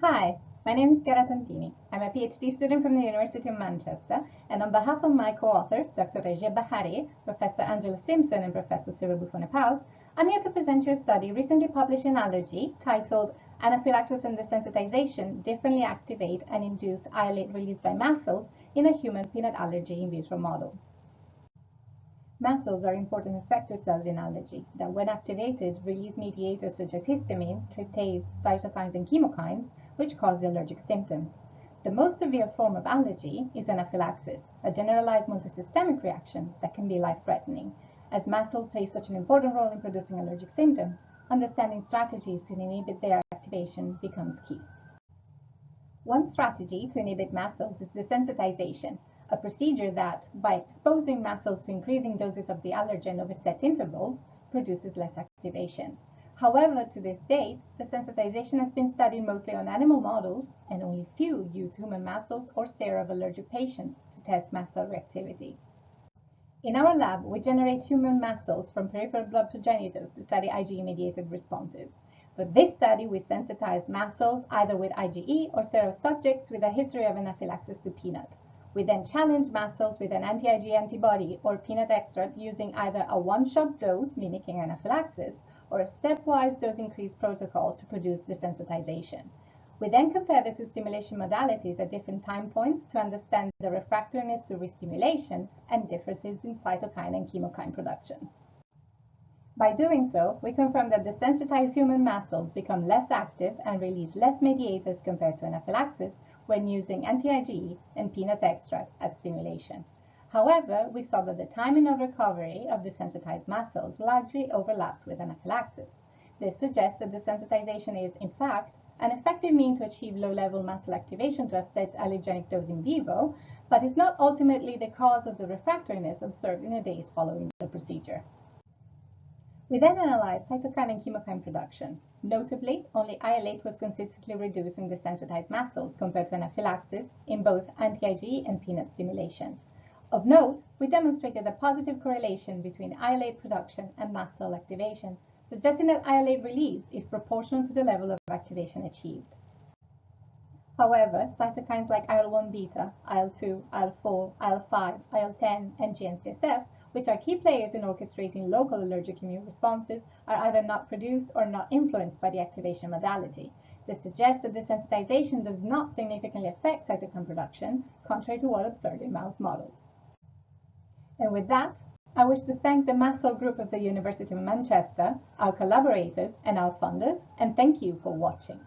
Hi, my name is Chiara Tontini. I'm a PhD student from the University of Manchester, and on behalf of my co-authors, Dr. Regia Bahari, Professor Angela Simpson, and Professor Silvia Buffone-Paus, I'm here to present you a study recently published in Allergy titled Anaphylaxis and Desensitization Differently Activate and Induce IL-8 Release by Mast cells in a Human Peanut Allergy in Vitro Model. Mast cells are important effector cells in allergy that, when activated, release mediators such as histamine, tryptase, cytokines, and chemokines, which cause allergic symptoms. The most severe form of allergy is anaphylaxis, a generalized multisystemic reaction that can be life-threatening. As mast cells play such an important role in producing allergic symptoms, understanding strategies to inhibit their activation becomes key. One strategy to inhibit mast cells is desensitization, a procedure that, by exposing mast cells to increasing doses of the allergen over set intervals, produces less activation. However, to this date, desensitization has been studied mostly on animal models, and only few use human mast cells or sera of allergic patients to test mast cell reactivity. In our lab, we generate human mast cells from peripheral blood progenitors to study IgE-mediated responses. For this study, we sensitized mast cells either with IgE or sera of subjects with a history of anaphylaxis to peanut. We then challenged mast cells with an anti-IgE antibody or peanut extract using either a one-shot dose, mimicking anaphylaxis, or a stepwise dose increase protocol to produce desensitization. We then compared the two stimulation modalities at different time points to understand the refractoriness to restimulation and differences in cytokine and chemokine production. By doing so, we confirmed that desensitized human mast cells become less active and release less mediators compared to anaphylaxis when using anti-IgE and peanut extract as stimulation. However, we saw that the timing of recovery of desensitized mast cells largely overlaps with anaphylaxis. This suggests that desensitization is, in fact, an effective means to achieve low-level mast cell activation to a set allergenic dose in vivo, but is not ultimately the cause of the refractoriness observed in the days following the procedure. We then analyzed cytokine and chemokine production. Notably, only IL-8 was consistently reduced in desensitized mast cells compared to anaphylaxis in both anti-IgE and peanut stimulation. Of note, we demonstrated a positive correlation between IL-8 production and mast cell activation, suggesting that IL-8 release is proportional to the level of activation achieved. However, cytokines like IL-1 beta, IL-2, IL-4, IL-5, IL-10, and GM-CSF, which are key players in orchestrating local allergic immune responses, are either not produced or not influenced by the activation modality. This suggests that desensitization does not significantly affect cytokine production, contrary to what observed in mouse models. And with that, I wish to thank the mast cell group of the University of Manchester, our collaborators, and our funders, and thank you for watching.